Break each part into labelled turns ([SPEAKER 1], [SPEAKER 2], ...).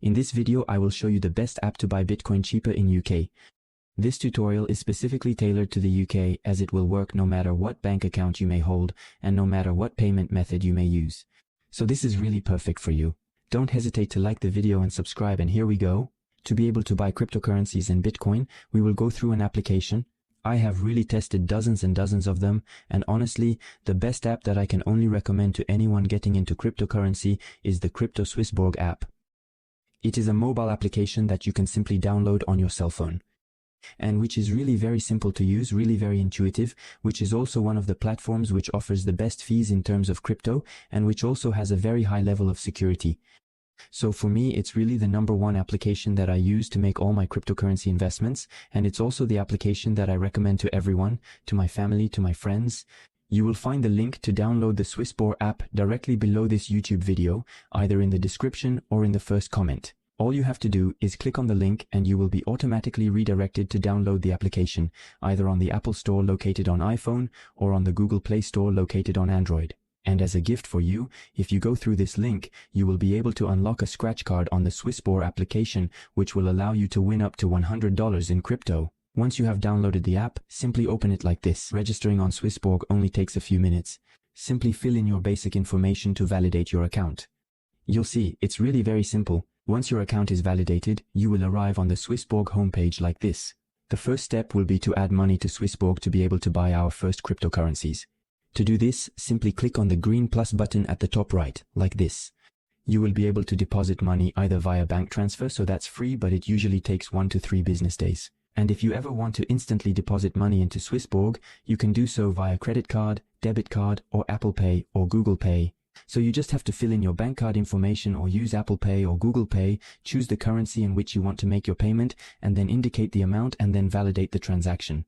[SPEAKER 1] In this video I will show you the best app to buy Bitcoin cheaper in UK. This tutorial is specifically tailored to the UK as it will work no matter what bank account you may hold and no matter what payment method you may use. So this is really perfect for you. Don't hesitate to like the video and subscribe, and here we go. To be able to buy cryptocurrencies and Bitcoin, we will go through an application. I have really tested dozens and dozens of them, and honestly, the best app that I can only recommend to anyone getting into cryptocurrency is the Crypto Swissborg app. It is a mobile application that you can simply download on your cell phone, and which is really very simple to use, really very intuitive, which is also one of the platforms which offers the best fees in terms of crypto, and which also has a very high level of security. So for me, it's really the #1 application that I use to make all my cryptocurrency investments, and it's also the application that I recommend to everyone, to my family, to my friends. You will find the link to download the Swissborg app directly below this YouTube video, either in the description or in the first comment. All you have to do is click on the link and you will be automatically redirected to download the application, either on the Apple Store located on iPhone or on the Google Play Store located on Android. And as a gift for you, if you go through this link, you will be able to unlock a scratch card on the Swissborg application, which will allow you to win up to $100 in crypto. Once you have downloaded the app, simply open it like this. Registering on Swissborg only takes a few minutes. Simply fill in your basic information to validate your account. You'll see, it's really very simple. Once your account is validated, you will arrive on the Swissborg homepage like this. The first step will be to add money to Swissborg to be able to buy our first cryptocurrencies. To do this, simply click on the green plus button at the top right, like this. You will be able to deposit money either via bank transfer, so that's free, but it usually takes 1 to 3 business days. And if you ever want to instantly deposit money into Swissborg, you can do so via credit card, debit card, or Apple Pay or Google Pay. So you just have to fill in your bank card information or use Apple Pay or Google Pay, choose the currency in which you want to make your payment, and then indicate the amount and then validate the transaction.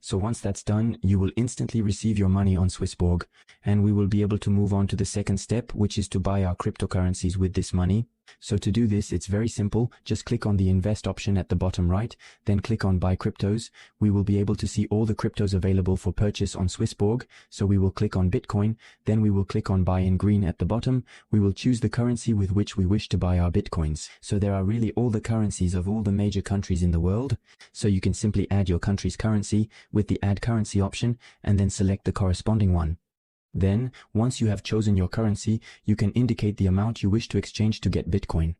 [SPEAKER 1] So once that's done, you will instantly receive your money on Swissborg, and we will be able to move on to the second step, which is to buy our cryptocurrencies with this money. So to do this, it's very simple. Just click on the invest option at the bottom right, then click on buy cryptos. We will be able to see all the cryptos available for purchase on Swissborg. So we will click on Bitcoin, then we will click on buy in green at the bottom. We will choose the currency with which we wish to buy our Bitcoins. So there are really all the currencies of all the major countries in the world. So you can simply add your country's currency with the add currency option and then select the corresponding one. Then, once you have chosen your currency, you can indicate the amount you wish to exchange to get Bitcoin.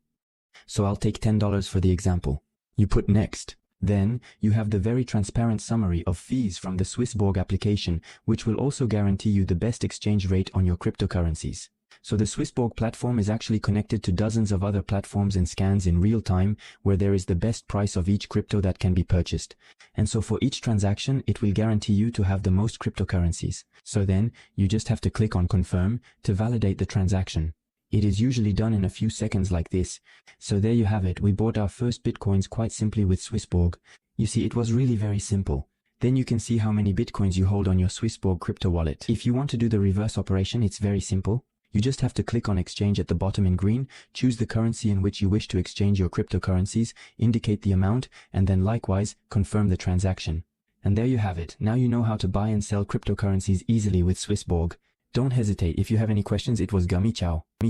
[SPEAKER 1] So I'll take $10 for the example. You put next. Then, you have the very transparent summary of fees from the Swissborg application, which will also guarantee you the best exchange rate on your cryptocurrencies. So the Swissborg platform is actually connected to dozens of other platforms and scans in real time, where there is the best price of each crypto that can be purchased. And so for each transaction, it will guarantee you to have the most cryptocurrencies. So then, you just have to click on confirm to validate the transaction. It is usually done in a few seconds like this. So there you have it. We bought our first Bitcoins quite simply with Swissborg. You see, it was really very simple. Then you can see how many Bitcoins you hold on your Swissborg crypto wallet. If you want to do the reverse operation, it's very simple. You just have to click on exchange at the bottom in green, choose the currency in which you wish to exchange your cryptocurrencies, indicate the amount, and then likewise, confirm the transaction. And there you have it. Now you know how to buy and sell cryptocurrencies easily with Swissborg. Don't hesitate. If you have any questions, it was Gummy. Ciao.